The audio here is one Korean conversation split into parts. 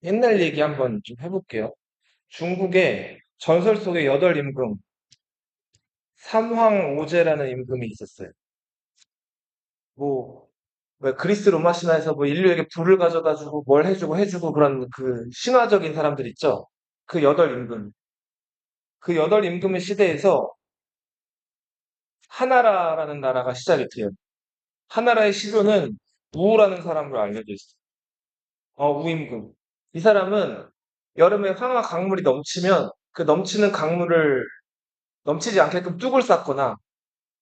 옛날 얘기 한번 좀 해볼게요. 중국에 전설 속의 여덟 임금, 삼황오제라는 임금이 있었어요. 뭐, 왜 그리스 로마 신화에서 뭐 인류에게 불을 가져다 주고 뭘 해주고 그런 그 신화적인 사람들 있죠? 그 여덟 임금. 그 여덟 임금의 시대에서 하나라라는 나라가 시작이 돼요. 하나라의 시조는 우라는 사람으로 알려져 있어요. 우임금. 이 사람은 여름에 황하 강물이 넘치면 그 넘치는 강물을 넘치지 않게끔 뚝을 쌌거나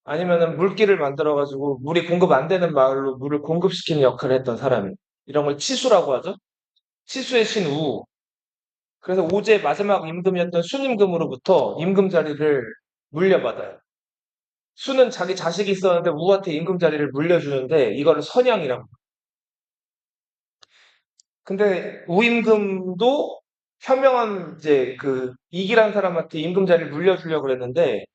아니면은 물길을 만들어가지고 물이 공급 안 되는 마을로 물을 공급시키는 역할을 했던 사람이에요. 이런 걸 치수라고 하죠. 치수의 신 우. 그래서 오제 마지막 임금이었던 순임금으로부터 임금 자리를 물려받아요. 수는 자기 자식이 있었는데 우한테 임금 자리를 물려주는데 이거를 선양이라고. 근데 우임금도 현명한 이제 그 이기란 사람한테 임금 자리를 물려주려고 그랬는데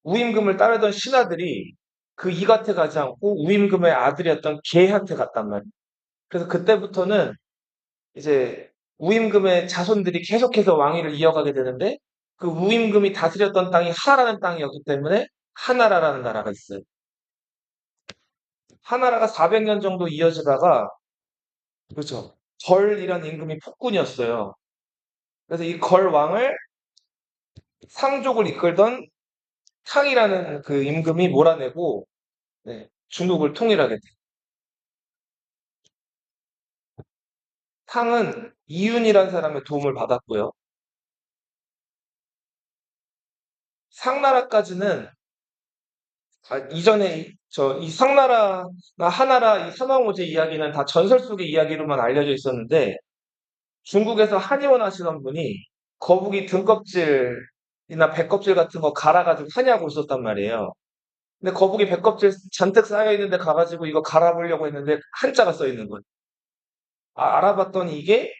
우임금을 따르던 신하들이 그 이한테 가지 않고 우임금의 아들이었던 계한테 갔단 말이에요. 그래서 그때부터는 이제 우임금의 자손들이 계속해서 왕위를 이어가게 되는데 그 우임금이 다스렸던 땅이 하나라는 땅이었기 때문에 하나라라는 나라가 있어요. 하나라가 400년 정도 이어지다가 그렇죠. 걸이라는 임금이 폭군이었어요. 그래서 이 걸 왕을 상족을 이끌던 탕이라는 그 임금이 몰아내고 네, 중국을 통일하게 돼요. 탕은 이윤이라는 사람의 도움을 받았고요. 상나라까지는 이전에 이 상나라나 하나라 이 삼왕오제 이야기는 다 전설 속의 이야기로만 알려져 있었는데 중국에서 한의원 하시던 분이 거북이 등껍질이나 배껍질 같은 거 갈아가지고 한의하고 있었단 말이에요. 근데 거북이 배껍질 잔뜩 쌓여 있는데 가가지고 이거 갈아보려고 했는데 한자가 써 있는 거예요. 알아봤더니 이게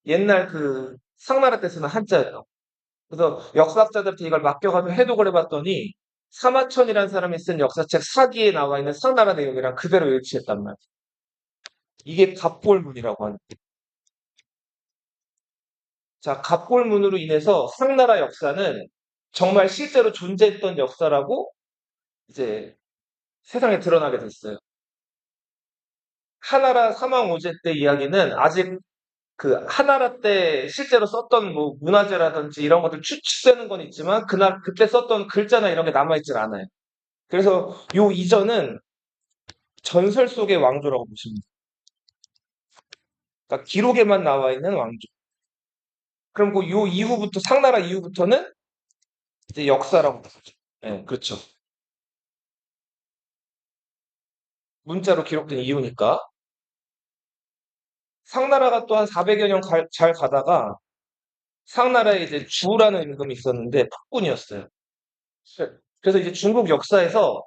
옛날 그 상나라 때 쓰는 한자예요. 그래서 역사학자들한테 이걸 맡겨가지고 해독을 해봤더니 사마천이라는 사람이 쓴 역사책 사기에 나와 있는 상나라 내용이랑 그대로 일치했단 말이에요. 이게 갑골문이라고 하는. 자, 갑골문으로 인해서 상나라 역사는 정말 실제로 존재했던 역사라고 이제 세상에 드러나게 됐어요. 하나라 사망오제 때 이야기는 아직 그 하나라 때 실제로 썼던 뭐 문화재라든지 이런 것들 추측되는 건 있지만 그날 그때 썼던 글자나 이런 게 남아있질 않아요. 그래서 요 이전은 전설 속의 왕조라고 보시면 돼요. 그러니까 기록에만 나와 있는 왕조. 그럼 그 요 이후부터 상나라 이후부터는 이제 역사라고 부르죠. 예, 그렇죠. 문자로 기록된 이유니까. 상나라가 또 한 400여 년 잘 가다가 상나라에 이제 주라는 임금이 있었는데 폭군이었어요. 그래서 이제 중국 역사에서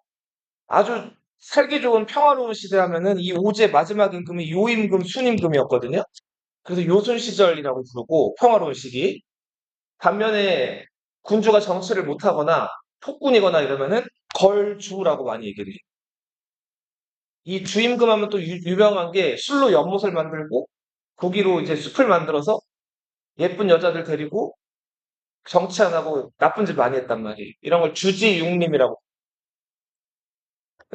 아주 살기 좋은 평화로운 시대 하면은 이 오제 마지막 임금이 요임금, 순임금이었거든요. 그래서 요순 시절이라고 부르고 평화로운 시기. 반면에 군주가 정치를 못하거나 폭군이거나 이러면은 걸주라고 많이 얘기를 해요. 이 주임금 하면 또 유명한 게 술로 연못을 만들고 고기로 이제 숲을 만들어서 예쁜 여자들 데리고 정치 안 하고 나쁜 짓 많이 했단 말이에요. 이런 걸 주지육림이라고.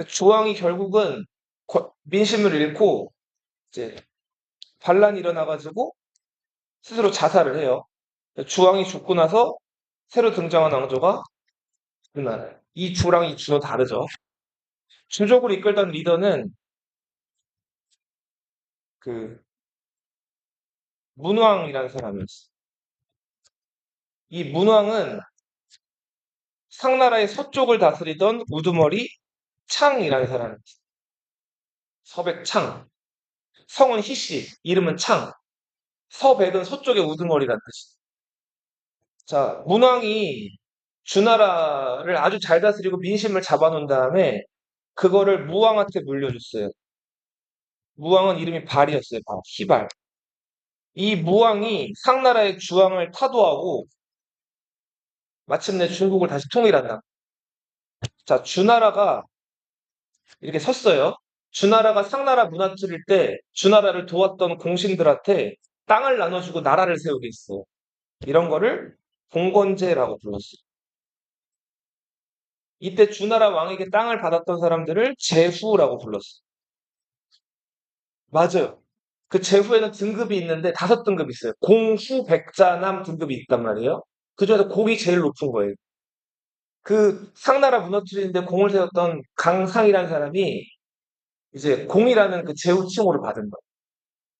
조왕이 결국은 민심을 잃고 이제 반란이 일어나가지고 스스로 자살을 해요. 주왕이 죽고 나서 새로 등장한 왕조가 그날 이 주랑 이 주는 다르죠. 주족을 이끌던 리더는 그 문왕이라는 사람이었어. 이 문왕은 상나라의 서쪽을 다스리던 우두머리 창이라는 사람이었어. 서백창. 성은 희씨, 이름은 창. 서백은 서쪽의 우두머리라는 뜻이죠. 자, 문왕이 주나라를 아주 잘 다스리고 민심을 잡아놓은 다음에 그거를 무왕한테 물려줬어요. 무왕은 이름이 발이었어요. 발, 희발. 이 무왕이 상나라의 주왕을 타도하고 마침내 중국을 다시 통일한다. 자, 주나라가 이렇게 섰어요. 주나라가 상나라 무너뜨릴 때 주나라를 도왔던 공신들한테 땅을 나눠주고 나라를 세우게 했어요. 이런 거를 봉건제라고 불렀어요. 이때 주나라 왕에게 땅을 받았던 사람들을 제후라고 불렀어요. 맞아요. 그 제후에는 등급이 있는데 5등급이 있어요. 공후, 백자남 등급이 있단 말이에요. 그중에서 공이 제일 높은 거예요. 그 상나라 무너뜨리는데 공을 세웠던 강상이라는 사람이 이제 공이라는 그 제후 칭호를 받은 거예요.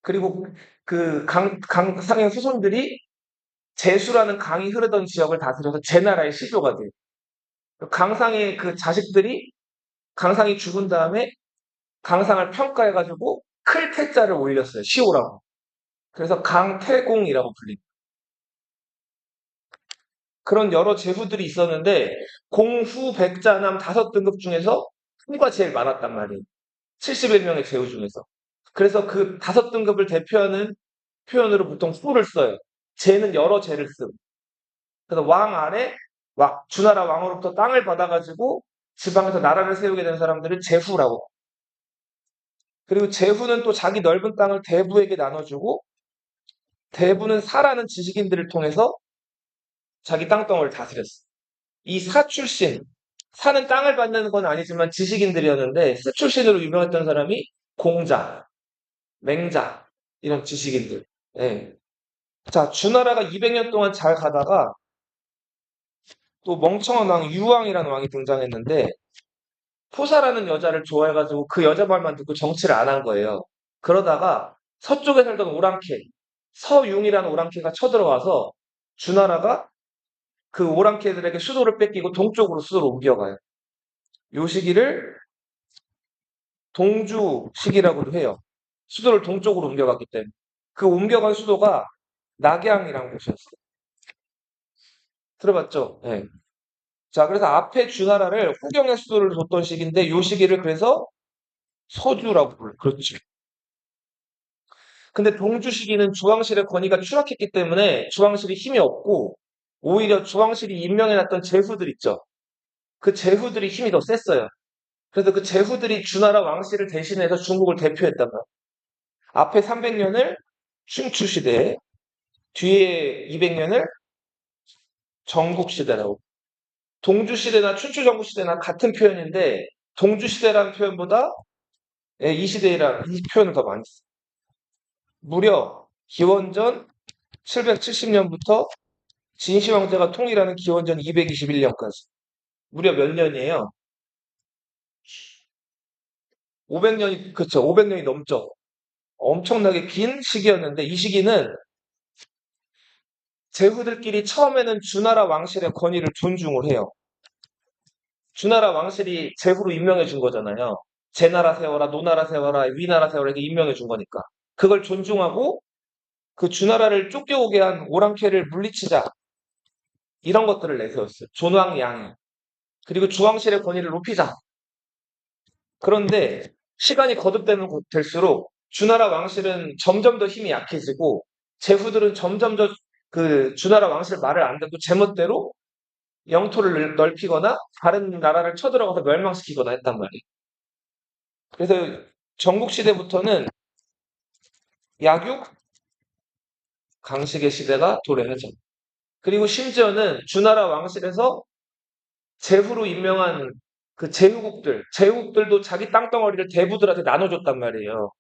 그리고 그 강상의 후손들이 제수라는 강이 흐르던 지역을 다스려서 제나라의 시조가 돼요. 강상의 그 자식들이 강상이 죽은 다음에 강상을 평가해가지고 클태자를 올렸어요. 시오라고. 그래서 강태공이라고 불립니다. 그런 여러 제후들이 있었는데 공후 백자남 5등급 중에서 후가 제일 많았단 말이에요. 71명의 제후 중에서. 그래서 그 5등급을 대표하는 표현으로 보통 후를 써요. 제는 여러 제를 쓰고. 그래서 왕 아래 주나라 왕으로부터 땅을 받아가지고 지방에서 나라를 세우게 된 사람들을 제후라고. 그리고 제후는 또 자기 넓은 땅을 대부에게 나눠주고 대부는 사라는 지식인들을 통해서 자기 땅덩어리를 다스렸어. 이 사 출신, 사는 땅을 받는 건 아니지만 지식인들이었는데 사 출신으로 유명했던 사람이 공자, 맹자 이런 지식인들. 예. 자, 주나라가 200년 동안 잘 가다가 또 멍청한 왕 유왕이라는 왕이 등장했는데 포사라는 여자를 좋아해가지고 그 여자 말만 듣고 정치를 안 한 거예요. 그러다가 서쪽에 살던 오랑캐, 서융이라는 오랑캐가 쳐들어와서 주나라가 그 오랑캐들에게 수도를 뺏기고 동쪽으로 수도를 옮겨가요. 요 시기를 동주 시기라고도 해요. 수도를 동쪽으로 옮겨갔기 때문에. 그 옮겨간 수도가 낙양이라는 곳이었어요. 들어봤죠? 네. 자, 그래서 앞에 주나라를 후경의 수도를 뒀던 시기인데 요 시기를 그래서 서주라고 불러요. 그렇지. 근데 동주 시기는 주왕실의 권위가 추락했기 때문에 주왕실이 힘이 없고 오히려 주왕실이 임명해놨던 제후들 있죠. 그 제후들이 힘이 더 셌어요. 그래서 그 제후들이 주나라 왕실을 대신해서 중국을 대표했단 말이에요. 앞에 300년을 춘추 시대, 뒤에 200년을 정국 시대라고. 동주 시대나 춘추 정국 시대나 같은 표현인데 동주 시대라는 표현보다 이 시대라는 이 표현을 더 많이 써요. 무려 기원전 770년부터 진시 황제가 통일하는 기원전 221년까지 무려 몇 년이에요? 500년이 그쵸? 500년이 넘죠. 엄청나게 긴 시기였는데 이 시기는 제후들끼리 처음에는 주나라 왕실의 권위를 존중을 해요. 주나라 왕실이 제후로 임명해 준 거잖아요. 제나라 세워라, 노나라 세워라, 위나라 세워라 이렇게 임명해 준 거니까. 그걸 존중하고 그 주나라를 쫓겨오게 한 오랑캐를 물리치자. 이런 것들을 내세웠어요. 존왕양이. 그리고 주왕실의 권위를 높이자. 그런데 시간이 거듭되는 될수록 주나라 왕실은 점점 더 힘이 약해지고 제후들은 점점 더 그 주나라 왕실 말을 안 듣고 제멋대로 영토를 넓히거나 다른 나라를 쳐들어가서 멸망시키거나 했단 말이에요. 그래서 전국시대부터는 약육, 강식의 시대가 도래하죠. 그리고 심지어는 주나라 왕실에서 제후로 임명한 그 제후국들도 자기 땅덩어리를 대부들한테 나눠줬단 말이에요.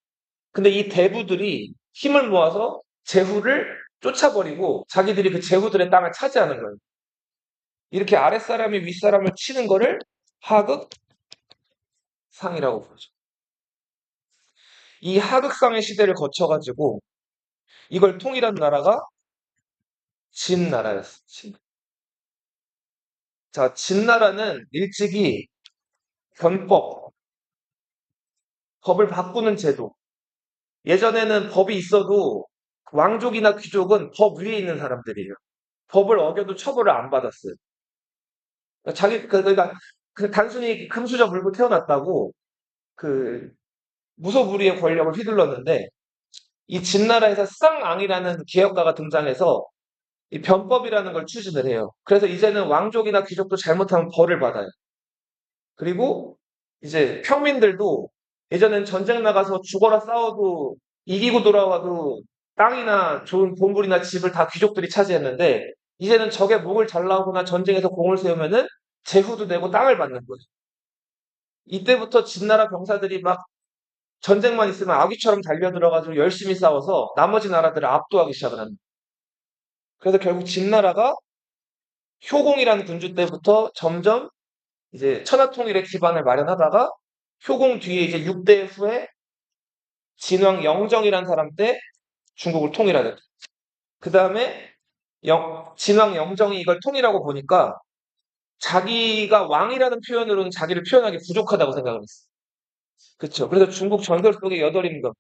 근데 이 대부들이 힘을 모아서 제후를 쫓아버리고 자기들이 그 제후들의 땅을 차지하는 거예요. 이렇게 아랫사람이 윗사람을 치는 거를 하극상이라고 부르죠. 이 하극상의 시대를 거쳐가지고 이걸 통일한 나라가 진나라였어요. 자, 진나라는 일찍이 변법, 법을 바꾸는 제도. 예전에는 법이 있어도 왕족이나 귀족은 법 위에 있는 사람들이에요. 법을 어겨도 처벌을 안 받았어요. 그러니까 그 단순히 금수저 물고 태어났다고 그 무소불위의 권력을 휘둘렀는데 이 진나라에서 쌍앙이라는 개혁가가 등장해서 이 변법이라는 걸 추진을 해요. 그래서 이제는 왕족이나 귀족도 잘못하면 벌을 받아요. 그리고 이제 평민들도 예전엔 전쟁 나가서 죽어라 싸워도 이기고 돌아와도 땅이나 좋은 보물이나 집을 다 귀족들이 차지했는데 이제는 적의 목을 잘라오거나 전쟁에서 공을 세우면은 제후도 내고 땅을 받는 거예요. 이때부터 진나라 병사들이 막 전쟁만 있으면 아귀처럼 달려들어가지고 열심히 싸워서 나머지 나라들을 압도하기 시작을 합니다. 그래서 결국 진나라가 효공이라는 군주 때부터 점점 이제 천하통일의 기반을 마련하다가 효공 뒤에 이제 6대 후에 진왕 영정이라는 사람 때 중국을 통일하게 돼요. 그 다음에 진왕 영정이 이걸 통일하고 보니까 자기가 왕이라는 표현으로는 자기를 표현하기 부족하다고 생각을 했어요. 그쵸. 그래서 중국 전설 속의 여덟 임금,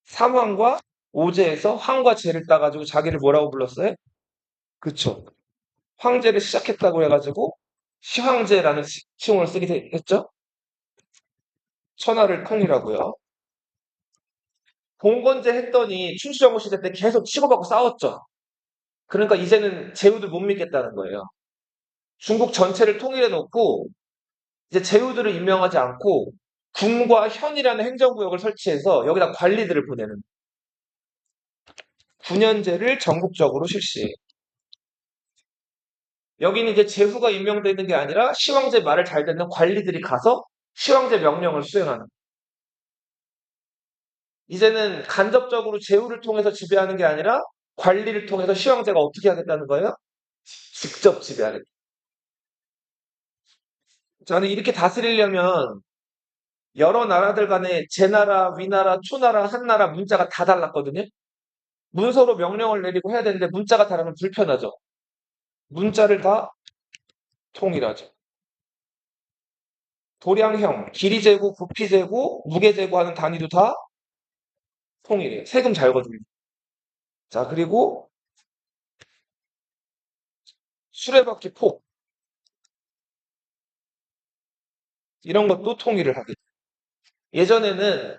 삼황과 오제에서 황과 제를 따가지고 자기를 뭐라고 불렀어요? 그쵸. 황제를 시작했다고 해가지고 시황제라는 칭호를 쓰게 했죠. 천하를 통일하고요. 봉건제 했더니 춘추전국 시대 때 계속 치고받고 싸웠죠. 그러니까 이제는 제후들 못 믿겠다는 거예요. 중국 전체를 통일해 놓고 이제 제후들을 임명하지 않고 군과 현이라는 행정구역을 설치해서 여기다 관리들을 보내는 9년제를 전국적으로 실시해요. 여기는 이제 제후가 임명되는 게 아니라 시황제 말을 잘 듣는 관리들이 가서 시황제 명령을 수행하는. 이제는 간접적으로 제후를 통해서 지배하는 게 아니라 관리를 통해서 시황제가 어떻게 하겠다는 거예요? 직접 지배하겠다. 저는 이렇게 다스리려면 여러 나라들 간에 제나라, 위나라, 초나라, 한나라 문자가 다 달랐거든요. 문서로 명령을 내리고 해야 되는데 문자가 다르면 불편하죠. 문자를 다 통일하죠. 도량형, 길이재고, 부피재고, 무게재고 하는 단위도 다 통일이에요. 세금 잘 거둡니다. 자, 그리고 수레바퀴 폭 이런 것도 통일을 하게 돼요. 예전에는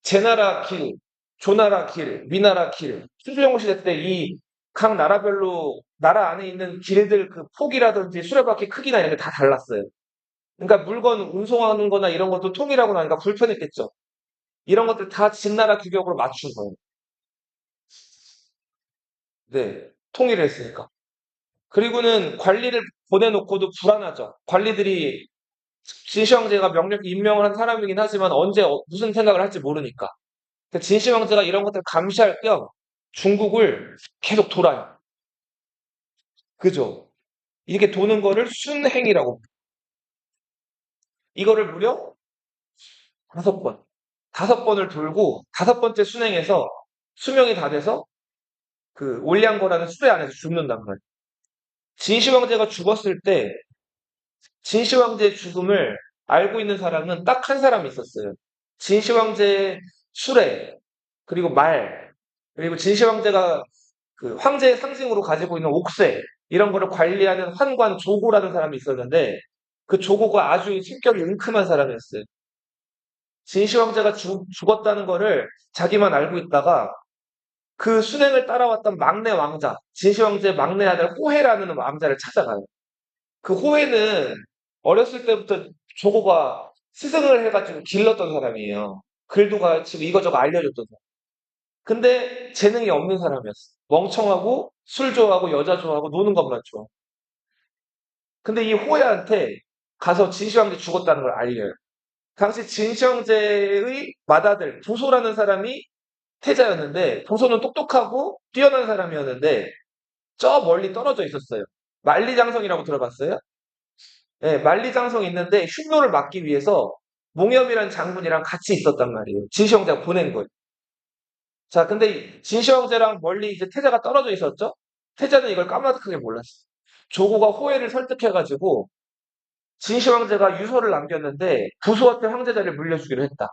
제나라 길, 조나라 길, 위나라 길, 수주영국 시대 때 이 각 나라별로 나라 안에 있는 길들 그 폭이라든지 수레바퀴 크기나 이런 게 다 달랐어요. 그러니까 물건 운송하는 거나 이런 것도 통일하고 나니까 불편했겠죠. 이런 것들 다 진나라 규격으로 맞춘 거예요. 네. 통일을 했으니까. 그리고는 관리를 보내놓고도 불안하죠. 관리들이 진시황제가 명령 임명을 한 사람이긴 하지만 언제 무슨 생각을 할지 모르니까. 진시황제가 이런 것들을 감시할 겸 중국을 계속 돌아요. 그죠? 이렇게 도는 거를 순행이라고. 이거를 무려 5번. 5번을 돌고 5번째 순행에서 수명이 다 돼서 그 올량거라는 수레 안에서 죽는단 말이에요. 진시황제가 죽었을 때 진시황제의 죽음을 알고 있는 사람은 딱 한 사람이 있었어요. 진시황제의 수레, 그리고 말, 그리고 진시황제가 그 황제의 상징으로 가지고 있는 옥새, 이런 거를 관리하는 환관 조고라는 사람이 있었는데 그 조고가 아주 성격이 은큼한 사람이었어요. 진시황제가 죽었다는 거를 자기만 알고 있다가 그 순행을 따라왔던 막내 왕자, 진시황제의 막내 아들 호해라는 왕자를 찾아가요. 그 호해는 어렸을 때부터 조고가 스승을 해가지고 길렀던 사람이에요. 글도 가르치고 이거저거 알려줬던 사람. 근데 재능이 없는 사람이었어. 멍청하고 술 좋아하고 여자 좋아하고 노는 것만 좋아. 근데 이 호해한테 가서 진시황제 죽었다는 걸 알려요. 당시 진시황제의 맏아들 부소라는 사람이 태자였는데 부소는 똑똑하고 뛰어난 사람이었는데 저 멀리 떨어져 있었어요. 만리장성이라고 들어봤어요? 네, 만리장성이 있는데 흉노를 막기 위해서 몽염이라는 장군이랑 같이 있었단 말이에요. 진시황제가 보낸 거예요. 자, 근데 진시황제랑 멀리 이제 태자가 떨어져 있었죠? 태자는 이걸 까마득하게 몰랐어. 조고가 호해를 설득해가지고 진시황제가 유서를 남겼는데 부소한테 황제 자리를 물려주기로 했다.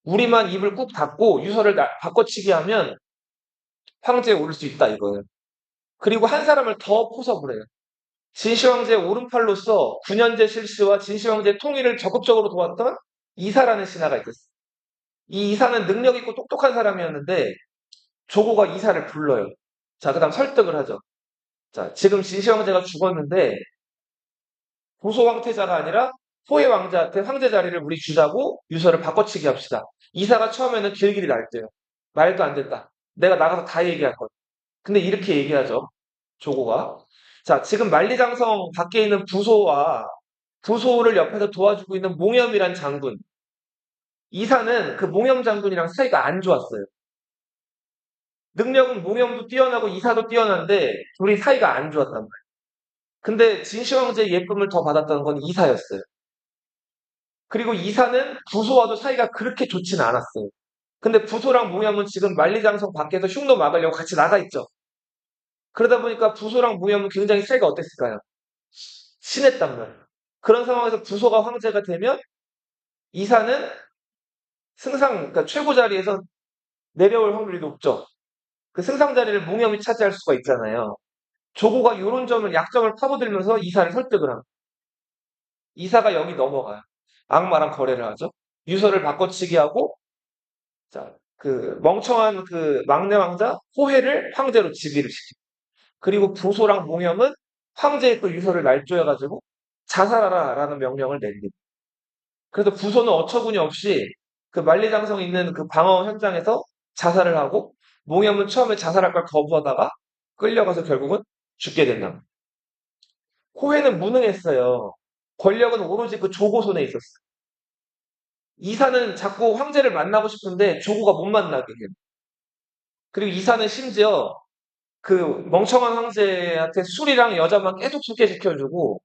우리만 입을 꾹 닫고 유서를 바꿔치기 하면 황제에 오를 수 있다 이거예요. 그리고 한 사람을 더 포섭을 해요. 진시황제의 오른팔로서 9년제 실시와 진시황제의 통일을 적극적으로 도왔던 이사라는 신하가 있었어요. 이 이사는 능력 있고 똑똑한 사람이었는데 조고가 이사를 불러요. 자, 그 다음 설득을 하죠. 자, 지금 진시황제가 죽었는데 고소 황태자가 아니라 호의 왕자한테 황제 자리를 우리 주자고 유서를 바꿔치기 합시다. 이사가 처음에는 길길이 날때요. 말도 안 된다. 내가 나가서 다 얘기할 거야. 근데 이렇게 얘기하죠. 조고가. 자, 지금 만리장성 밖에 있는 부소와 부소를 옆에서 도와주고 있는 몽염이란 장군. 이사는 그 몽염 장군이랑 사이가 안 좋았어요. 능력은 몽염도 뛰어나고 이사도 뛰어난데 둘이 사이가 안 좋았단 말이에요. 근데 진시황제의 예쁨을 더 받았던 건 이사였어요. 그리고 이사는 부소와도 사이가 그렇게 좋지는 않았어요. 근데 부소랑 몽염은 지금 만리장성 밖에서 흉노 막으려고 같이 나가 있죠. 그러다 보니까 부소랑 몽염은 굉장히 사이가 어땠을까요? 친했단 말이에요. 그런 상황에서 부소가 황제가 되면 이사는 승상, 그러니까 최고 자리에서 내려올 확률이 높죠. 그 승상 자리를 몽염이 차지할 수가 있잖아요. 조고가 이런 점을 약점을 파고들면서 이사를 설득을 합니다. 이사가 여기 넘어가요. 악마랑 거래를 하죠. 유서를 바꿔치기 하고 자, 그 멍청한 그 막내 왕자 호해를 황제로 즉위를 시킵니다. 그리고 부소랑 몽염은 황제의 그 유서를 날조해가지고 자살하라라는 명령을 내립니다. 그래서 부소는 어처구니 없이 그 만리장성에 있는 그 방어 현장에서 자살을 하고 몽염은 처음에 자살할 걸 거부하다가 끌려가서 결국은 죽게 된다. 호해는 무능했어요. 권력은 오로지 그 조고 손에 있었어요. 이사는 자꾸 황제를 만나고 싶은데 조고가 못 만나게 해요. 그리고 이사는 심지어 그 멍청한 황제한테 술이랑 여자만 계속 소개시켜주고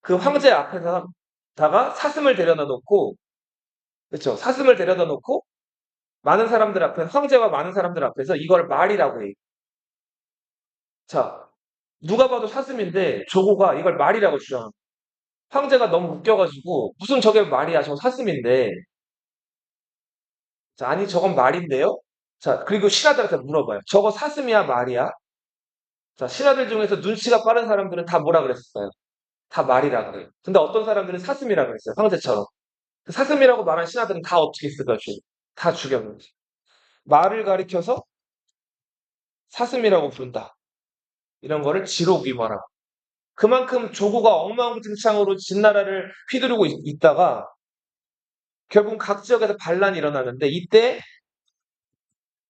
그 황제 앞에다가 사슴을 데려다 놓고 그렇죠. 사슴을 데려다 놓고 많은 사람들 앞에 황제와 많은 사람들 앞에서 이걸 말이라고 해요. 자, 누가 봐도 사슴인데 조고가 이걸 말이라고 주장합니다. 황제가 너무 웃겨가지고 무슨 저게 말이야, 저 사슴인데. 자, 아니 저건 말인데요. 자, 그리고 신하들한테 물어봐요. 저거 사슴이야, 말이야? 자, 신하들 중에서 눈치가 빠른 사람들은 다 뭐라 그랬어요? 다 말이라 그래요. 근데 어떤 사람들은 사슴이라 그랬어요. 황제처럼. 그 사슴이라고 말한 신하들은 다 어떻게 했을까요? 다 죽였는지. 말을 가리켜서 사슴이라고 부른다. 이런 거를 지록위마라. 그만큼 조고가 엉망진창으로 진나라를 휘두르고 있다가 결국 각 지역에서 반란이 일어나는데 이때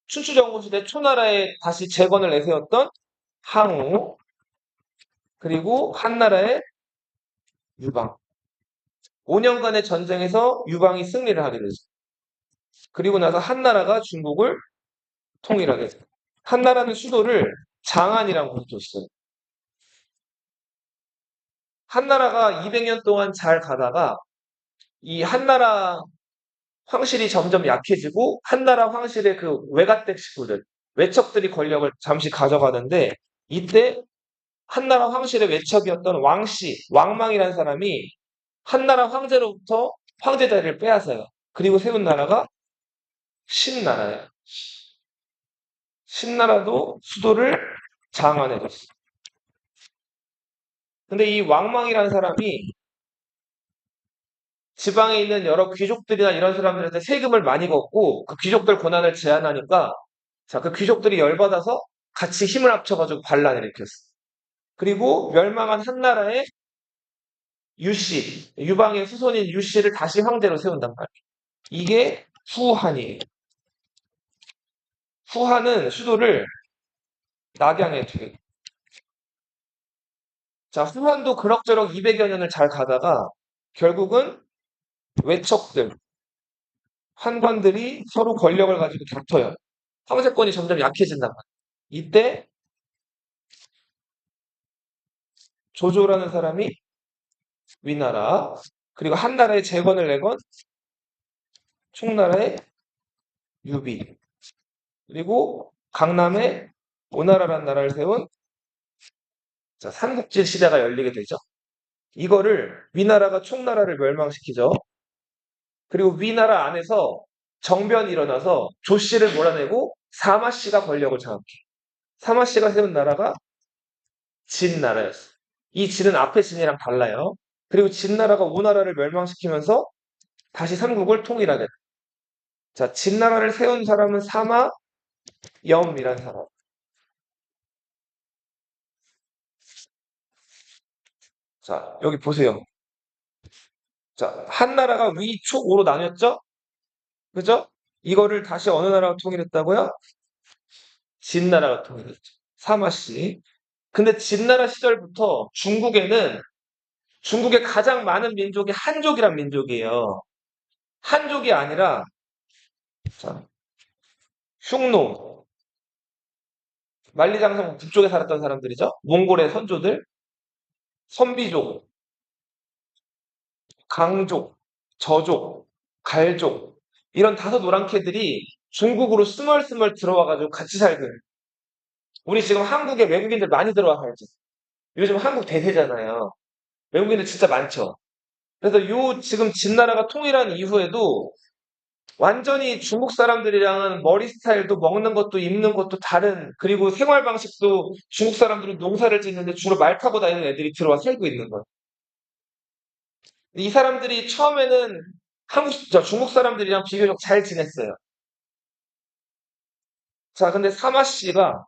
춘추전국 시대 초나라에 다시 재건을 내세웠던 항우 그리고 한나라의 유방 5년간의 전쟁에서 유방이 승리를 하게 되죠. 그리고 나서 한나라가 중국을 통일하게 돼요. 한나라는 수도를 장안이라고 줬어요. 한나라가 200년 동안 잘 가다가 이 한나라 황실이 점점 약해지고 한나라 황실의 그 외가댁 식구들, 외척들이 권력을 잠시 가져가는데 이때 한나라 황실의 외척이었던 왕씨, 왕망이라는 사람이 한나라 황제로부터 황제 자리를 빼앗아요. 그리고 세운 나라가 신나라예요. 신나라도 수도를 장안에 뒀어요. 근데 이 왕망이라는 사람이 지방에 있는 여러 귀족들이나 이런 사람들한테 세금을 많이 걷고 그 귀족들 권한을 제한하니까 자, 그 귀족들이 열받아서 같이 힘을 합쳐가지고 반란을 일으켰어. 그리고 멸망한 한나라의 유씨, 유방의 후손인 유씨를 다시 황제로 세운단 말이에요. 이게 후한이에요. 후한은 수도를 낙양에 두게 돼요. 자, 후한도 그럭저럭 200여 년을 잘 가다가 결국은 외척들, 환관들이 서로 권력을 가지고 다퉈요. 황제권이 점점 약해진단 말이에요. 이때 조조라는 사람이 위나라, 그리고 한나라의 재건을 내건 총나라의 유비, 그리고 강남에 오나라라는 나라를 세운 자, 삼국지 시대가 열리게 되죠. 이거를 위나라가 총나라를 멸망시키죠. 그리고 위나라 안에서 정변이 일어나서 조씨를 몰아내고 사마씨가 권력을 장악해. 사마씨가 세운 나라가 진나라였어요. 이 진은 앞에 진이랑 달라요. 그리고 진나라가 오나라를 멸망시키면서 다시 삼국을 통일하게 돼요. 자, 진나라를 세운 사람은 사마염이라는 사람. 자, 여기 보세요. 자, 한나라가 위촉오로 나뉘었죠? 그죠? 이거를 다시 어느 나라가 통일했다고요? 진나라가 통일했죠. 사마씨. 근데 진나라 시절부터 중국에 가장 많은 민족이 한족이란 민족이에요. 한족이 아니라 자, 흉노, 만리장성 북쪽에 살았던 사람들이죠. 몽골의 선조들, 선비족, 강족, 저족, 갈족 이런 다섯 오랑캐들이 중국으로 스멀스멀 들어와가지고 같이 살고 있는. 우리 지금 한국에 외국인들 많이 들어와 살지. 요즘 한국 대세잖아요. 외국인들 진짜 많죠. 그래서 요 지금 진나라가 통일한 이후에도 완전히 중국 사람들이랑은 머리 스타일도 먹는 것도 입는 것도 다른, 그리고 생활 방식도 중국 사람들은 농사를 짓는데 주로 말 타고 다니는 애들이 들어와 살고 있는 거예요. 이 사람들이 처음에는 중국 사람들이랑 비교적 잘 지냈어요. 자, 근데 사마 씨가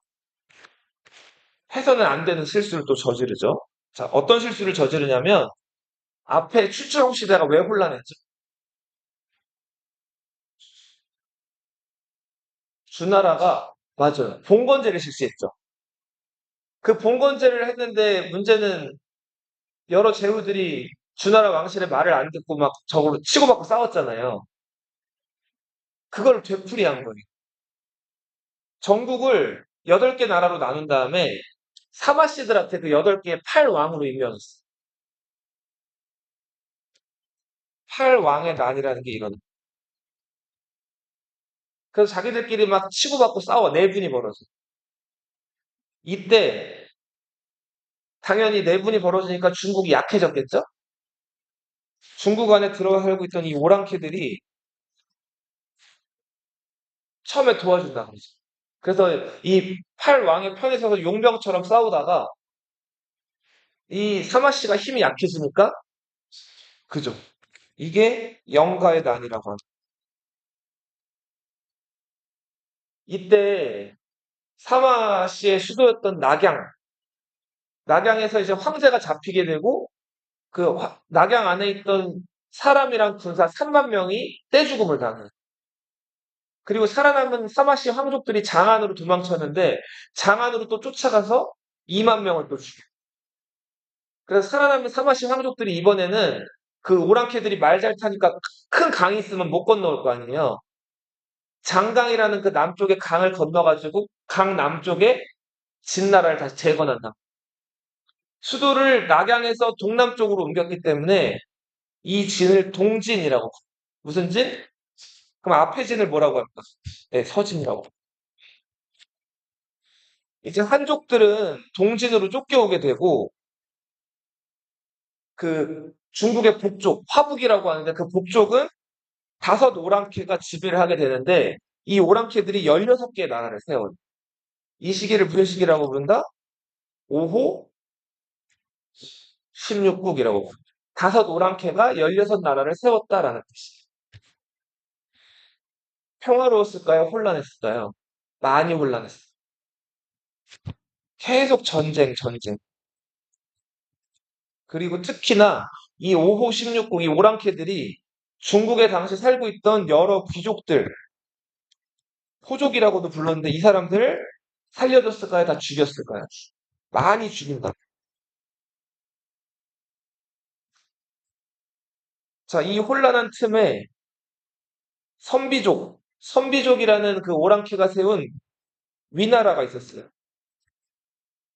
해서는 안 되는 실수를 또 저지르죠. 자, 어떤 실수를 저지르냐면 앞에 출주홍 시대가 왜 혼란했죠? 주나라가 맞아요. 봉건제를 실시했죠. 그 봉건제를 했는데 문제는 여러 제후들이 주나라 왕실의 말을 안 듣고 막 저거로 치고받고 싸웠잖아요. 그걸 되풀이한 거예요. 전국을 8개 나라로 나눈 다음에 사마씨들한테 그 8개의 팔왕으로 임명했어. 팔왕의 난이라는 게 이런. 그래서 자기들끼리 막 치고받고 싸워. 내분이 벌어져. 이때 당연히 내분이 벌어지니까 중국이 약해졌겠죠? 중국 안에 들어가 살고 있던 이 오랑캐들이 처음에 도와준다는 거죠. 그래서 이 팔왕의 편에 서서 용병처럼 싸우다가 이 사마씨가 힘이 약해지니까 그죠. 이게 영가의 난이라고 합니다. 이때 사마씨의 수도였던 낙양에서 이제 황제가 잡히게 되고 낙양 안에 있던 사람이랑 군사 3만 명이 떼죽음을 당해요. 그리고 살아남은 사마씨 황족들이 장안으로 도망쳤는데 장안으로 또 쫓아가서 2만 명을 또 죽여요. 그래서 살아남은 사마씨 황족들이 이번에는 그 오랑캐들이 말 잘 타니까 큰 강이 있으면 못 건너올 거 아니에요. 장강이라는 그 남쪽의 강을 건너가지고 강 남쪽에 진나라를 다시 재건한다. 수도를 낙양에서 동남쪽으로 옮겼기 때문에 이 진을 동진이라고. 무슨 진? 그럼 앞에 진을 뭐라고 할까? 네, 서진이라고. 이제 한족들은 동진으로 쫓겨오게 되고 그 중국의 북쪽, 화북이라고 하는데 그 북쪽은 다섯 오랑캐가 지배를 하게 되는데 이 오랑캐들이 16개의 나라를 세워요. 이 시기를 무슨 시기라고 부른다? 5호 16국이라고 부른다. 다섯 오랑캐가 16나라를 세웠다라는 뜻이에요. 평화로웠을까요? 혼란했을까요? 많이 혼란했어요. 계속 전쟁. 그리고 특히나 이 5호 16국, 이 오랑캐들이 중국에 당시 살고 있던 여러 귀족들, 호족이라고도 불렀는데 이 사람들을 살려줬을까요? 다 죽였을까요? 많이 죽인다. 자, 이 혼란한 틈에 선비족이라는 그 오랑캐가 세운 위나라가 있었어요.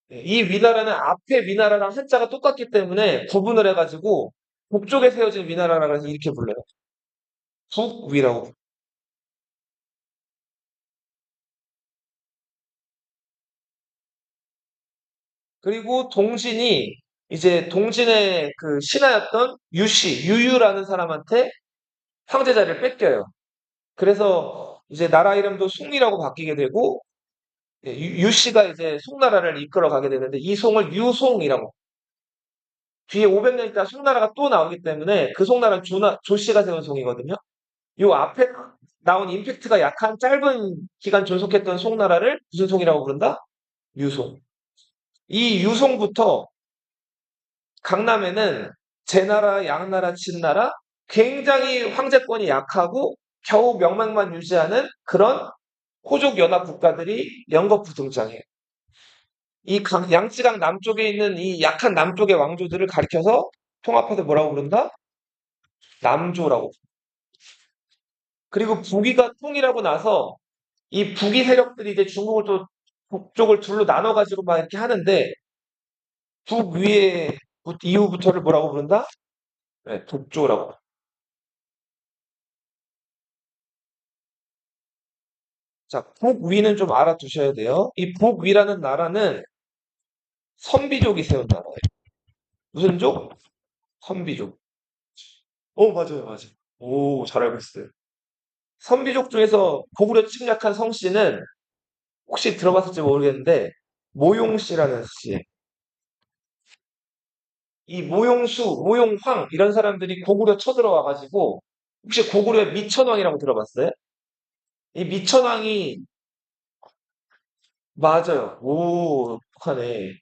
네, 이 위나라는 앞에 위나라랑 한자가 똑같기 때문에 구분을 해가지고 북쪽에 세워진 위나라라고 해서 이렇게 불러요. 북위라고. 그리고 이제 동진의 그 신하였던 유유라는 사람한테 황제 자리를 뺏겨요. 그래서 이제 나라 이름도 송이라고 바뀌게 되고 유씨가 이제 송나라를 이끌어 가게 되는데 이 송을 유송이라고. 뒤에 500년 있다 송나라가 또 나오기 때문에 그 송나라는 조씨가 세운 송이거든요. 요 앞에 나온 임팩트가 약한 짧은 기간 존속했던 송나라를 무슨 송이라고 부른다? 유송. 이 유송부터 강남에는 제나라, 양나라, 진나라 굉장히 황제권이 약하고 겨우 명맥만 유지하는 그런 호족 연합 국가들이 연거푸 등장해요. 양쯔강 남쪽에 있는 이 약한 남쪽의 왕조들을 가리켜서 통합해서 뭐라고 부른다? 남조라고. 그리고 북위가 통일하고 나서 이 북위 세력들이 이제 중국을 또 북쪽을 둘로 나눠가지고 막 이렇게 하는데 북위의 이후부터를 뭐라고 부른다? 네, 북조라고. 자, 북위는 좀 알아두셔야 돼요. 이 북위라는 나라는 선비족이 세운 나라예요. 무슨 족? 선비족. 맞아요, 맞아요. 오, 잘 알고 있어요. 선비족 중에서 고구려 침략한 성씨는 혹시 들어봤을지 모르겠는데 모용씨라는 씨. 이 모용수, 모용황 이런 사람들이 고구려 쳐들어와가지고 혹시 고구려의 미천왕이라고 들어봤어요? 이 미천왕이 맞아요. 오, 북한에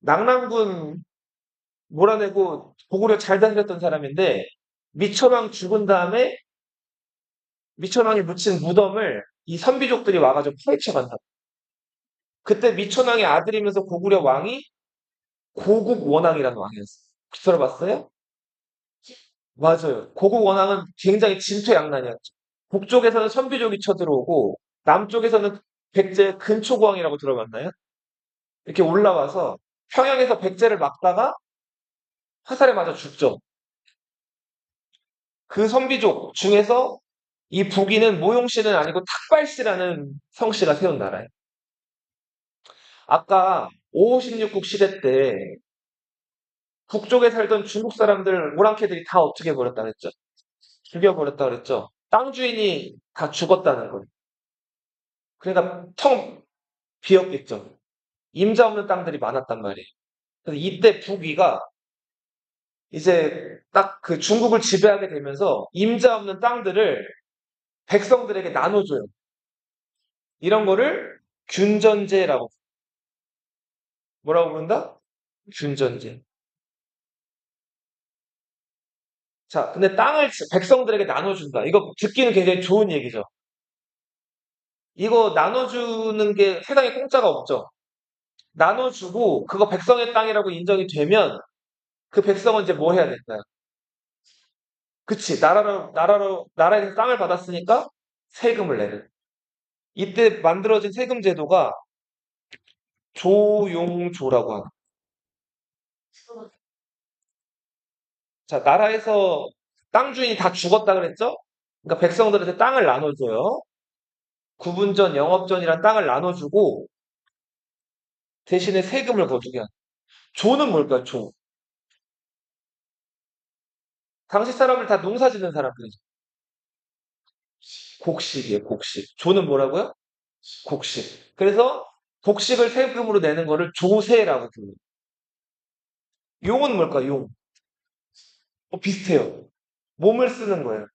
낙랑군 몰아내고 고구려 잘 다스렸던 사람인데 미천왕 죽은 다음에 미천왕이 묻힌 무덤을 이 선비족들이 와가지고 파헤쳐 간다. 그때 미천왕의 아들이면서 고구려 왕이 고국 원왕이라는 왕이었어요. 혹시 들어봤어요? 맞아요. 고국 원왕은 굉장히 진퇴양난이었죠. 북쪽에서는 선비족이 쳐들어오고 남쪽에서는 백제 근초고왕이라고 들어봤나요? 이렇게 올라와서 평양에서 백제를 막다가 화살에 맞아 죽죠. 그 선비족 중에서 이 북이는 모용씨는 아니고 탁발씨라는 성씨가 세운 나라예요. 아까 556국 시대 때 북쪽에 살던 중국 사람들, 오랑캐들이 다 어떻게 해버렸다 그랬죠? 죽여버렸다 그랬죠? 땅 주인이 다 죽었다는 거예요. 그러니까 텅 비었겠죠. 임자 없는 땅들이 많았단 말이에요. 그래서 이때 북위가 이제 딱 그 중국을 지배하게 되면서 임자 없는 땅들을 백성들에게 나눠줘요. 이런 거를 균전제라고 뭐라고 부른다? 균전제. 자, 근데 땅을 백성들에게 나눠준다. 이거 듣기는 굉장히 좋은 얘기죠. 이거 나눠주는 게 세상에 공짜가 없죠. 나눠주고 그거 백성의 땅이라고 인정이 되면 그 백성은 이제 뭐 해야 될까요? 그치. 나라에서 땅을 받았으니까 세금을 내는. 이때 만들어진 세금 제도가 조용조라고 하는. 자, 나라에서 땅 주인이 다 죽었다 그랬죠? 그러니까 백성들한테 땅을 나눠줘요. 구분전, 영업전이란 땅을 나눠주고 대신에 세금을 거두게 하는. 조는 뭘까요, 조? 당시 사람을 다 농사 짓는 사람들이죠. 곡식이에요, 곡식. 조는 뭐라고요? 곡식. 그래서 곡식을 세금으로 내는 거를 조세라고 부릅니다. 용은 뭘까요, 용? 비슷해요. 몸을 쓰는 거예요.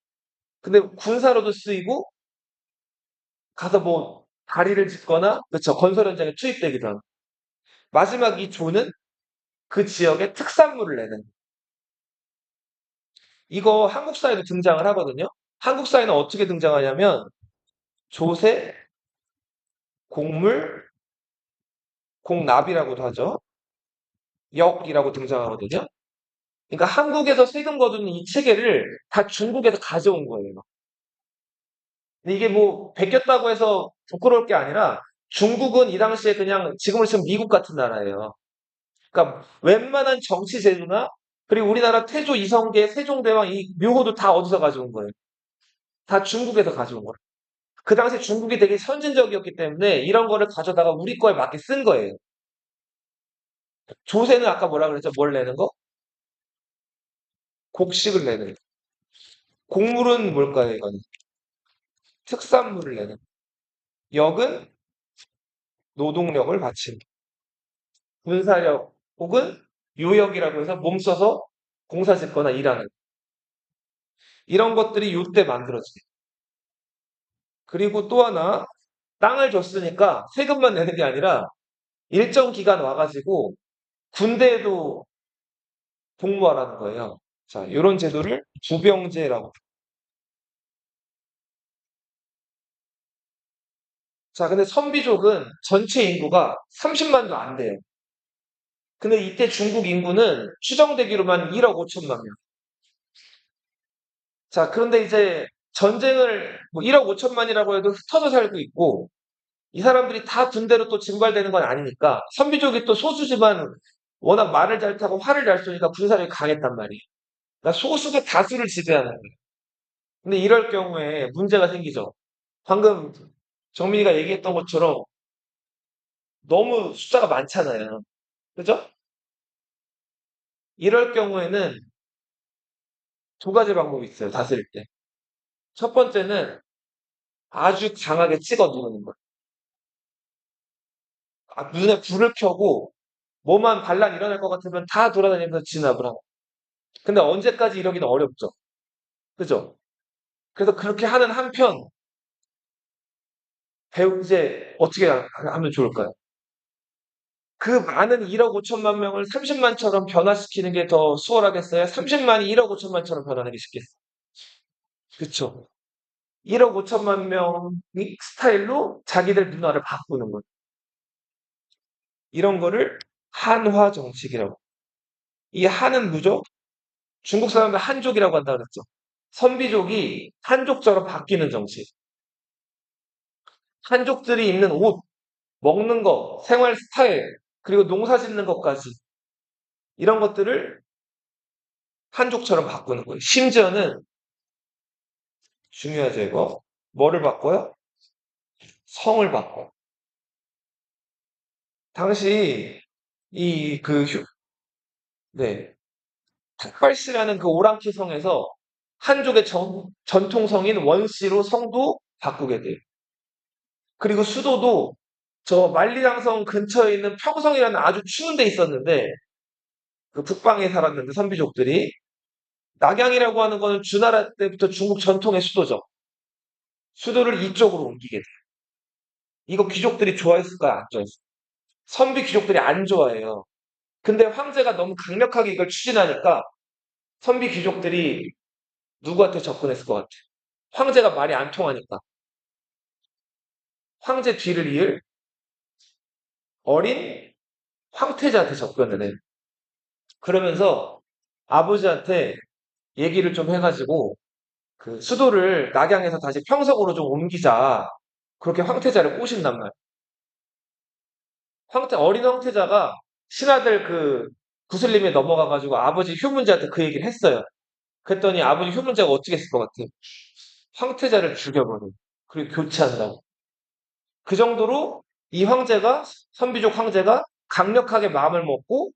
근데 군사로도 쓰이고 가서 뭐 다리를 짓거나 그렇죠. 건설 현장에 투입되기도 하고. 마지막 이 조는 그 지역의 특산물을 내는. 이거 한국 사회도 등장을 하거든요. 한국 사회는 어떻게 등장하냐면 조세, 곡물, 공납이라고도 하죠. 역이라고 등장하거든요. 그러니까 한국에서 세금 거두는 이 체계를 다 중국에서 가져온 거예요. 근데 이게 뭐 베꼈다고 해서 부끄러울 게 아니라 중국은 이 당시에 그냥 지금으로 치면 미국 같은 나라예요. 그러니까 웬만한 정치 제도나 그리고 우리나라 태조 이성계 세종대왕 이 묘호도 다 어디서 가져온 거예요. 다 중국에서 가져온 거예요. 그 당시 중국이 되게 선진적이었기 때문에 이런 거를 가져다가 우리 거에 맞게 쓴 거예요. 조세는 아까 뭐라 그랬죠? 뭘 내는 거? 곡식을 내는 거. 곡물은 뭘까요, 이거는? 특산물을 내는 거. 역은 노동력을 바치는 거. 군사력 혹은 요역이라고 해서 몸 써서 공사 짓거나 일하는 거. 이런 것들이 요때 만들어져요. 그리고 또 하나 땅을 줬으니까 세금만 내는 게 아니라 일정 기간 와가지고 군대에도 복무하라는 거예요. 자, 이런 제도를 부병제라고. 자, 근데 선비족은 전체 인구가 30만도 안 돼요. 근데 이때 중국 인구는 추정되기로만 1억 5천만 명. 자, 그런데 이제 전쟁을 뭐 1억 5천만이라고 해도 흩어져 살고 있고, 이 사람들이 다 군대로 또 증발되는 건 아니니까, 선비족이 또 소수지만 워낙 말을 잘 타고 활을 잘 쏘니까 군사력이 강했단 말이에요. 그러니까 소수가 다수를 지배하는 거예요. 근데 이럴 경우에 문제가 생기죠. 방금 정민이가 얘기했던 것처럼 너무 숫자가 많잖아요. 그죠? 이럴 경우에는 두 가지 방법이 있어요. 다스릴 때. 첫 번째는 아주 강하게 찍어 누르는 거예요. 눈에 불을 켜고 뭐만 반란 일어날 것 같으면 다 돌아다니면서 진압을 하고. 근데 언제까지 이러기는 어렵죠. 그죠? 그래서 그렇게 하는 한편 배우 이제 어떻게 하면 좋을까요? 그 많은 1억 5천만 명을 30만처럼 변화시키는 게 더 수월하겠어요? 30만이 1억 5천만처럼 변하는 게 쉽겠어요? 그쵸? 1억 5천만 명의 스타일로 자기들 문화를 바꾸는 거예요. 이런 거를 한화 정책이라고. 이 한은 뭐죠? 중국 사람들 한족이라고 한다 그랬죠. 선비족이 한족처럼 바뀌는 정치. 한족들이 입는 옷, 먹는 거, 생활 스타일, 그리고 농사 짓는 것까지 이런 것들을 한족처럼 바꾸는 거예요. 심지어는 중요하죠, 이거. 뭐를 바꿔요? 성을 바꿔. 당시 네, 탁발시라는 그 오랑캐 성에서 한족의 전통성인 원시로 성도 바꾸게 돼요. 그리고 수도도 저 만리장성 근처에 있는 평성이라는 아주 추운 데 있었는데 그 북방에 살았는데 선비족들이 낙양이라고 하는 거는 주나라 때부터 중국 전통의 수도죠. 수도를 이쪽으로 옮기게 돼요. 이거 귀족들이 좋아했을까요? 안 좋아했을까요? 선비 귀족들이 안 좋아해요. 근데 황제가 너무 강력하게 이걸 추진하니까 선비 귀족들이 누구한테 접근했을 것 같아요? 황제가 말이 안 통하니까. 황제 뒤를 이을 어린 황태자한테 접근을 해요. 그러면서 아버지한테 얘기를 좀 해가지고 그 수도를 낙양에서 다시 평석으로 좀 옮기자. 그렇게 황태자를 꼬신단 말이에요. 어린 황태자가 신하들 그 구슬림에 넘어가가지고 아버지 휴문제한테 그 얘기를 했어요. 그랬더니 아버지 휴문제가 어떻게 했을 것 같아요? 황태자를 죽여버려. 그리고 교체한다고. 그 정도로 이 황제가, 선비족 황제가 강력하게 마음을 먹고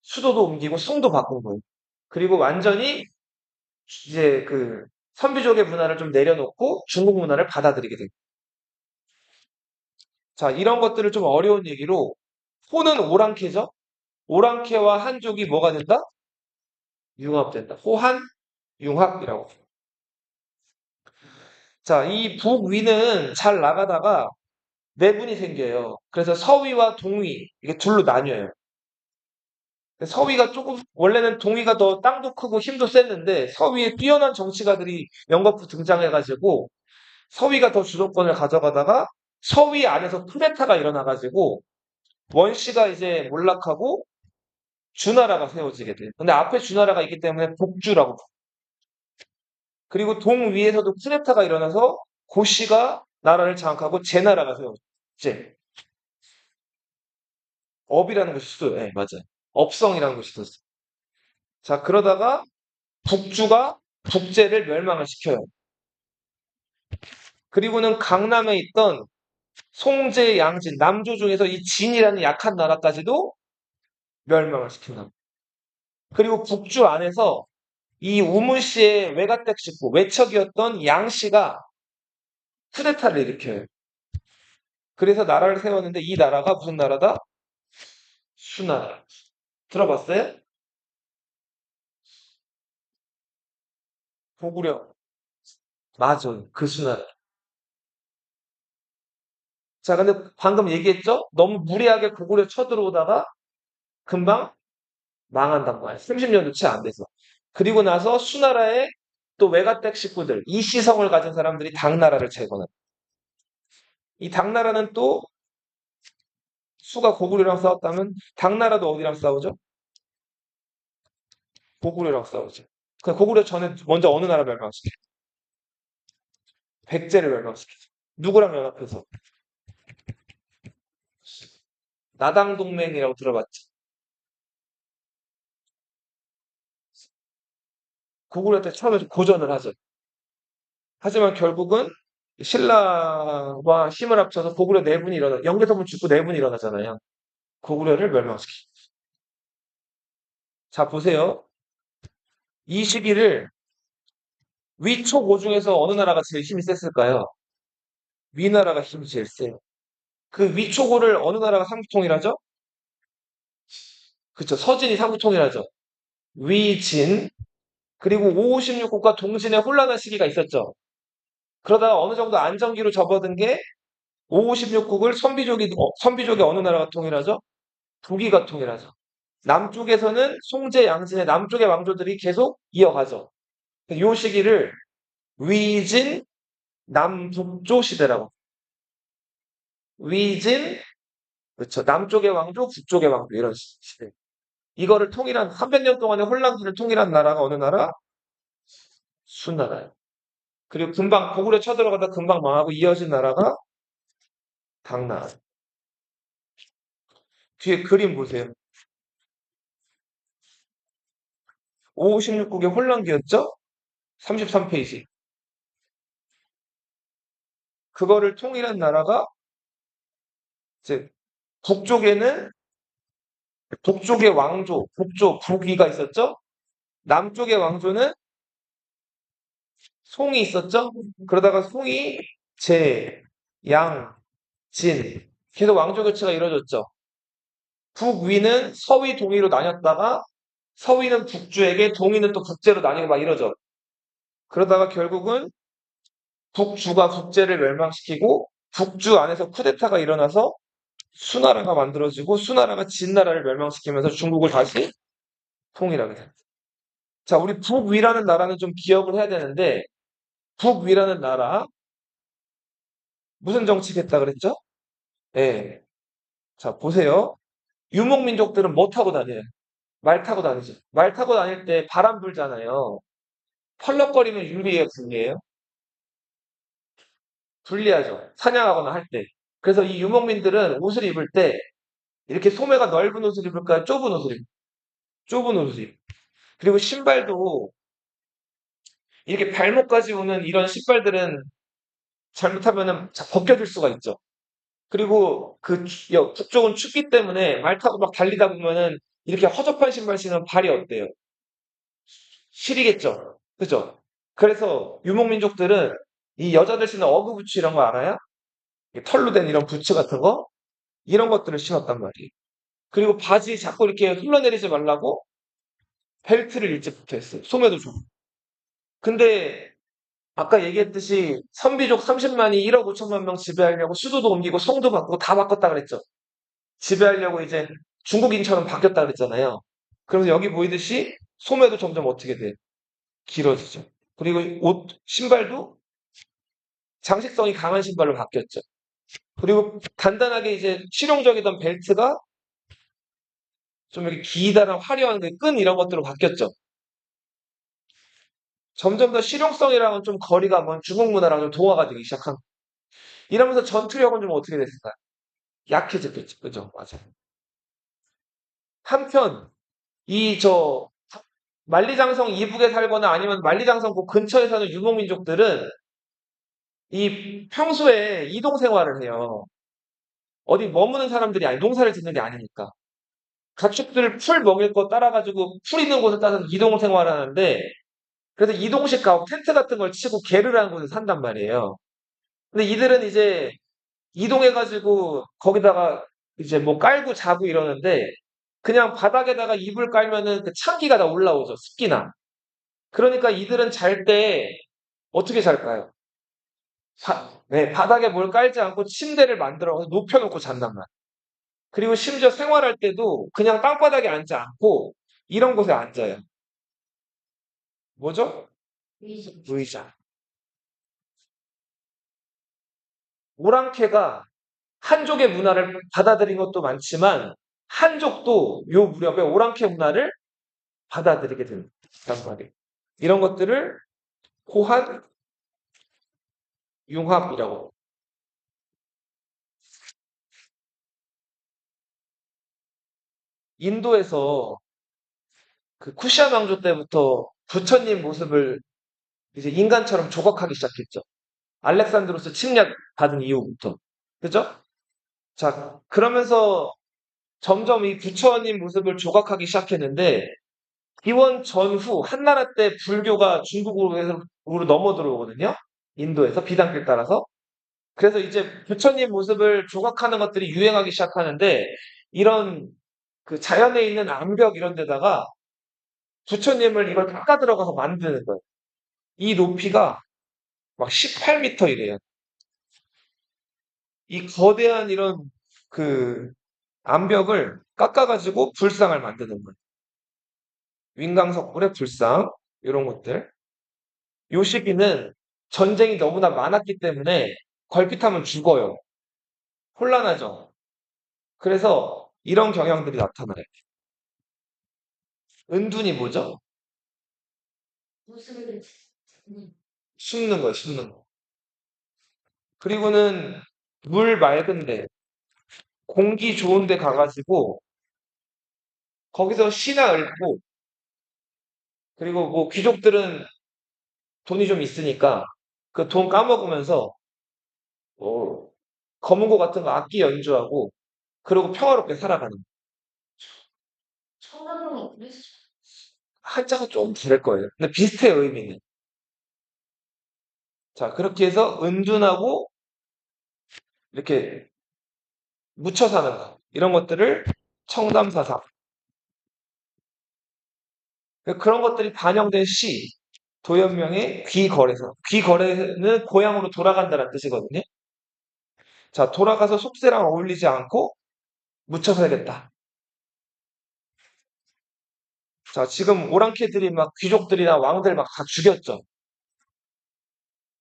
수도도 옮기고 성도 바꾼 거예요. 그리고 완전히 이제 그 선비족의 문화를 좀 내려놓고 중국 문화를 받아들이게 됩니다. 자, 이런 것들을 좀 어려운 얘기로 호는 오랑캐죠? 오랑캐와 한족이 뭐가 된다? 융합된다. 호한, 융합이라고. 자, 이 북위는 잘 나가다가 내분이 생겨요. 그래서 서위와 동위, 이게 둘로 나뉘어요. 서위가 조금, 원래는 동위가 더 땅도 크고 힘도 셌는데, 서위에 뛰어난 정치가들이 연거푸 등장해가지고, 서위가 더 주도권을 가져가다가, 서위 안에서 쿠데타가 일어나가지고, 원씨가 이제 몰락하고, 주나라가 세워지게 돼요. 근데 앞에 주나라가 있기 때문에 복주라고. 그리고 동위에서도 쿠데타가 일어나서, 고씨가 나라를 장악하고, 제나라가 세워져요. 제. 업이라는 곳이 수도예요. 네, 맞아요. 업성이라는 곳이 있었어요. 자, 그러다가 북주가 북제를 멸망을 시켜요. 그리고는 강남에 있던 송제, 양진, 남조 중에서 이 진이라는 약한 나라까지도 멸망을 시킨다. 그리고 북주 안에서 이 우문씨의 외가댁 식구, 외척이었던 양씨가 쿠데타를 일으켜요. 그래서 나라를 세웠는데 이 나라가 무슨 나라다? 수나라. 들어봤어요? 고구려. 맞아요. 그 수나라. 자, 근데 방금 얘기했죠? 너무 무리하게 고구려 쳐들어오다가 금방 망한단 말이에요. 30년도 채 안 돼서. 그리고 나서 수나라의 또 외가댁 식구들, 이시성을 가진 사람들이 당나라를 재건해요. 이 당나라는 또 수가 고구려랑 싸웠다면 당나라도 어디랑 싸우죠? 고구려랑 싸우죠. 그 고구려 전에 먼저 어느 나라 멸망시켜요? 백제를 멸망시키죠. 누구랑 연합해서? 나당 동맹이라고 들어봤죠? 고구려 때 처음에 좀 고전을 하죠. 하지만 결국은 신라와 힘을 합쳐서 고구려 내분이 일어나, 영계성분 죽고 내분이 일어나잖아요. 고구려를 멸망시키죠. 자, 보세요. 이 시기를 위촉5 중에서 어느 나라가 제일 힘이 셌을까요? 위나라가 힘이 제일 세요. 그 위촉5를 어느 나라가 삼국통일하죠? 그쵸. 서진이 삼국통일하죠. 위진, 그리고 556국과 동진의 혼란한 시기가 있었죠. 그러다가 어느 정도 안정기로 접어든 게 556국을 선비족이 어느 나라가 통일하죠? 북이가 통일하죠. 남쪽에서는 송제, 양진의 남쪽의 왕조들이 계속 이어가죠. 이 시기를 위진, 남북조 시대라고. 위진, 그렇죠. 남쪽의 왕조, 북쪽의 왕조 이런 시대. 이거를 통일한 300년 동안의 혼란기를 통일한 나라가 어느 나라? 수나라예요. 그리고 금방 고구려 쳐들어가다 금방 망하고 이어진 나라가 당나라. 뒤에 그림 보세요. 556국의 혼란기였죠? 33페이지. 그거를 통일한 나라가 이제 북쪽에는 북쪽의 왕조, 북위가 있었죠? 남쪽의 왕조는 송이 있었죠? 그러다가 송이, 제, 양, 진 계속 왕조 교체가 이루어졌죠. 북위는 서위, 동위로 나뉘었다가 서위는 북주에게, 동위는 또 북제로 나뉘고 막 이러죠. 그러다가 결국은 북주가 북제를 멸망시키고 북주 안에서 쿠데타가 일어나서 수나라가 만들어지고 수나라가 진나라를 멸망시키면서 중국을 다시 통일하게 됩니다. 자, 우리 북위라는 나라는 좀 기억을 해야 되는데 북위라는 나라 무슨 정치겠다 그랬죠? 예. 자, 보세요. 유목민족들은 뭐 타고 다녀요? 말 타고 다니죠. 말 타고 다닐 때 바람 불잖아요. 펄럭거리면 유리해요, 불리해요? 불리하죠. 사냥하거나 할 때. 그래서 이 유목민들은 옷을 입을 때 이렇게 소매가 넓은 옷을 입을까요? 좁은 옷을 입을까요? 좁은 옷을 입. 그리고 신발도 이렇게 발목까지 오는 이런 신발들은 잘못하면은 벗겨질 수가 있죠. 그리고 북쪽은 춥기 때문에 말 타고 막 달리다 보면은 이렇게 허접한 신발 신으면 발이 어때요? 시리겠죠. 그죠? 그래서 유목민족들은 이 여자들 신는 어그 부츠 이런 거 알아요? 털로 된 이런 부츠 같은 거? 이런 것들을 신었단 말이에요. 그리고 바지 자꾸 이렇게 흘러내리지 말라고 벨트를 일찍 붙여있어요. 소매도 좀. 근데 아까 얘기했듯이 선비족 30만이 1억 5천만 명 지배하려고 수도도 옮기고 성도 바꾸고 다 바꿨다 그랬죠. 지배하려고 이제 중국인처럼 바뀌었다 그랬잖아요. 그래서 여기 보이듯이 소매도 점점 어떻게 돼? 길어지죠. 그리고 옷, 신발도 장식성이 강한 신발로 바뀌었죠. 그리고 간단하게 이제 실용적이던 벨트가 좀 이렇게 기다란 화려한 끈 이런 것들로 바뀌었죠. 점점 더 실용성이랑은 좀 거리가 먼 중국 문화랑 좀 동화가 되기 시작한. 이러면서 전투력은 좀 어떻게 됐을까요? 약해졌겠죠. 그죠? 맞아요. 한편, 만리장성 이북에 살거나 아니면 만리장성 그 근처에 사는 유목민족들은 이 평소에 이동 생활을 해요. 어디 머무는 사람들이 아니, 농사를 짓는 게 아니니까. 가축들 풀 먹일 거 따라가지고 풀 있는 곳을 따서 이동 생활하는데, 그래서 이동식 가옥, 텐트 같은 걸 치고 게르라는 곳에 산단 말이에요. 근데 이들은 이제 이동해가지고 거기다가 이제 뭐 깔고 자고 이러는데, 그냥 바닥에다가 이불 깔면은 그 찬기가 다 올라오죠. 습기나. 그러니까 이들은 잘 때 어떻게 잘까요? 네, 바닥에 뭘 깔지 않고 침대를 만들어서 높여놓고 잔단 말이에요. 그리고 심지어 생활할 때도 그냥 땅바닥에 앉지 않고 이런 곳에 앉아요. 뭐죠? 의자. 오랑캐가 한족의 문화를 받아들인 것도 많지만 한족도 요 무렵에 오랑캐 문화를 받아들이게 된단 말이에요. 이런 것들을 호환 융합이라고. 인도에서 그 쿠시안 왕조 때부터 부처님 모습을 이제 인간처럼 조각하기 시작했죠. 알렉산드로스 침략 받은 이후부터. 그죠? 자, 그러면서 점점 이 부처님 모습을 조각하기 시작했는데 기원 전후 한나라 때 불교가 중국으로 넘어 들어오거든요. 인도에서 비단길 따라서. 그래서 이제 부처님 모습을 조각하는 것들이 유행하기 시작하는데 이런 그 자연에 있는 암벽 이런 데다가 부처님을 이걸 깎아 들어가서 만드는 거예요. 이 높이가 막 18m 이래요. 이 거대한 이런 그 암벽을 깎아가지고 불상을 만드는 거예요. 윈강석굴의 불상 이런 것들. 요 시기는 전쟁이 너무나 많았기 때문에 걸핏하면 죽어요. 혼란하죠. 그래서 이런 경향들이 나타나요. 은둔이 뭐죠? 숨는 거예요, 숨는 거. 그리고는 물 맑은데, 공기 좋은데 가가지고, 거기서 쉬나 읊고, 그리고 뭐 귀족들은 돈이 좀 있으니까 그 돈 까먹으면서 뭐 검은고 같은 거 악기 연주하고, 그러고 평화롭게 살아가는 거예요. 한자가 좀 다를 거예요. 근데 비슷해요, 의미는. 자, 그렇게 해서 은둔하고 이렇게 묻혀 사는 거. 이런 것들을 청담사상. 그런 것들이 반영된 시, 도연명의 귀거래서. 귀거래는 고향으로 돌아간다는 뜻이거든요. 자, 돌아가서 속세랑 어울리지 않고 묻혀 살겠다. 자, 지금 오랑캐들이 막 귀족들이나 왕들 막 다 죽였죠.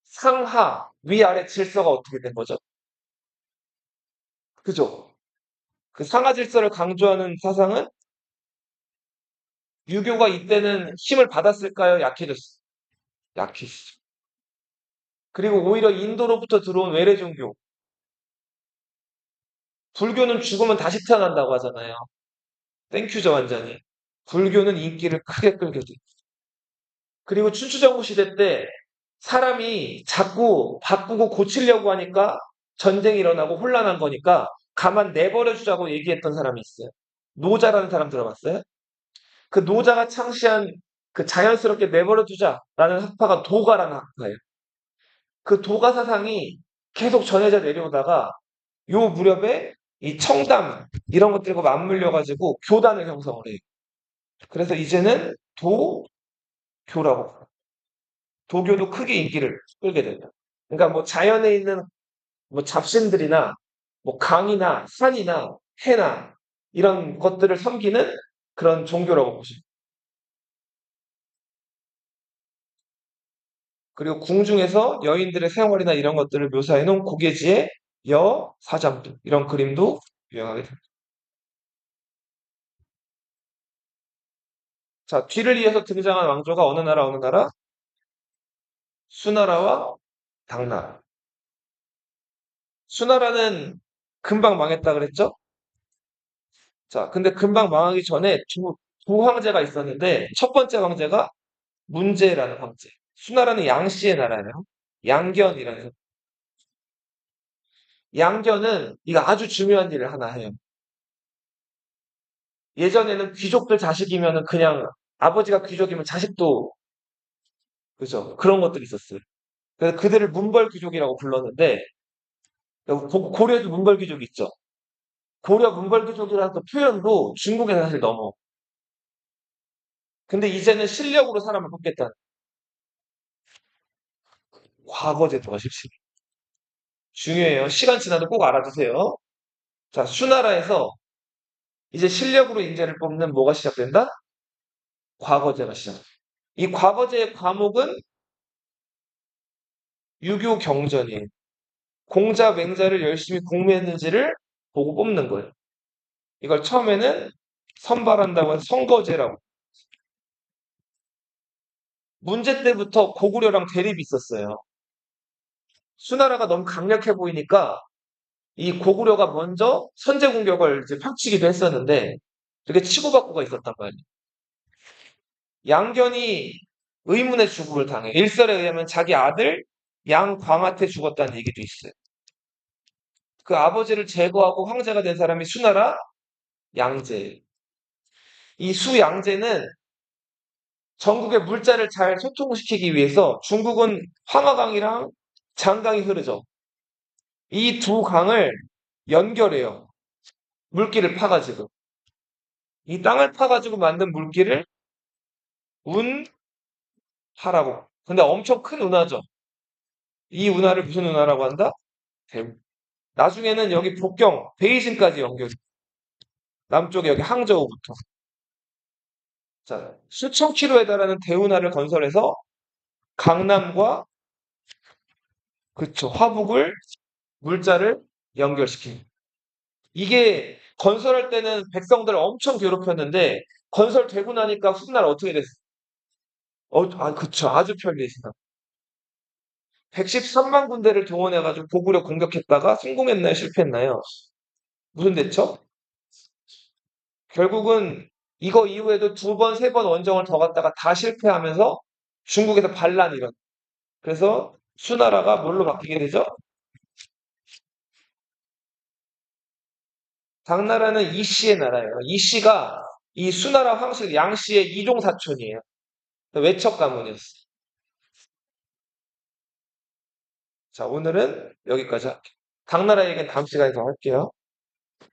상하, 위아래 질서가 어떻게 된 거죠? 그죠? 그 상하 질서를 강조하는 사상은 유교가 이때는 힘을 받았을까요? 약해졌어요. 약해졌죠. 그리고 오히려 인도로부터 들어온 외래 종교, 불교는 죽으면 다시 태어난다고 하잖아요. 땡큐죠, 완전히. 불교는 인기를 크게 끌게 돼. 그리고 춘추전국 시대 때 사람이 자꾸 바꾸고 고치려고 하니까 전쟁이 일어나고 혼란한 거니까 가만 내버려 주자고 얘기했던 사람이 있어요. 노자라는 사람 들어봤어요? 그 노자가 창시한 그 자연스럽게 내버려 두자라는 학파가 도가라는 학파예요. 그 도가 사상이 계속 전해져 내려오다가 요 무렵에 이 청담 이런 것들과 맞물려 가지고 교단을 형성을 해요. 그래서 이제는 도교라고 불러요. 도교도 크게 인기를 끌게 된다. 그러니까 뭐 자연에 있는 뭐 잡신들이나 뭐 강이나 산이나 해나 이런 것들을 섬기는 그런 종교라고 보시면. 그리고 궁중에서 여인들의 생활이나 이런 것들을 묘사해 놓은 고개지의 여, 사잠들 이런 그림도 유행하게 됩니다. 자, 뒤를 이어서 등장한 왕조가 어느 나라 어느 나라? 수나라와 당나라. 수나라는 금방 망했다 그랬죠? 자, 근데 금방 망하기 전에 두 황제가 있었는데 첫 번째 황제가 문제라는 황제. 수나라는 양씨의 나라예요. 양견이라는. 양견은 이거 아주 중요한 일을 하나 해요. 예전에는 귀족들 자식이면은 그냥 아버지가 귀족이면 자식도 그죠? 그런 것들이 있었어요. 그래서 그들을 문벌 귀족이라고 불렀는데 고려에도 문벌 귀족이 있죠. 고려 문벌 귀족이라는 그 표현도 중국에 사실 넘어. 근데 이제는 실력으로 사람을 뽑겠다. 과거 제도가 십시오. 중요해요. 시간 지나도 꼭 알아두세요. 자, 수나라에서 이제 실력으로 인재를 뽑는 뭐가 시작된다? 과거제가 시작. 이 과거제의 과목은 유교 경전이에요. 공자, 맹자를 열심히 공부했는지를 보고 뽑는 거예요. 이걸 처음에는 선발한다고 해서 선거제라고. 문제 때부터 고구려랑 대립이 있었어요. 수나라가 너무 강력해 보이니까 이 고구려가 먼저 선제 공격을 이제 펼치기도 했었는데 이렇게 치고받고가 있었단 말이에요. 양견이 의문의 죽음을 당해. 일설에 의하면 자기 아들 양광한테 죽었다는 얘기도 있어요. 그 아버지를 제거하고 황제가 된 사람이 수나라 양제. 이 수양제는 전국의 물자를 잘 소통시키기 위해서 중국은 황하강이랑 장강이 흐르죠. 이 두 강을 연결해요. 물길을 파가지고. 이 땅을 파가지고 만든 물길을 운하라고. 근데 엄청 큰 운하죠. 이 운하를 무슨 운하라고 한다? 대우. 나중에는 여기 북경, 베이징까지 연결. 남쪽에 여기 항저우부터. 자, 수천 킬로에 달하는 대운하를 건설해서 강남과 그쵸 화북을 물자를 연결시킵니다. 이게 건설할 때는 백성들 엄청 괴롭혔는데 건설되고 나니까 훗날 어떻게 됐어요? 그쵸. 아주 편리해지다. 113만 군대를 동원해가지고 고구려 공격했다가 성공했나요? 실패했나요? 무슨 대처? 결국은 이거 이후에도 두 번, 세 번 원정을 더 갔다가 다 실패하면서 중국에서 반란이 일어나. 그래서 수나라가 뭘로 바뀌게 되죠? 당나라는 이씨의 나라예요. 이씨가 이 수나라 황실 양씨의 이종 사촌이에요. 외척 가문이었어요. 자, 오늘은 여기까지 할게요. 당나라 얘기는 다음 시간에 더 할게요.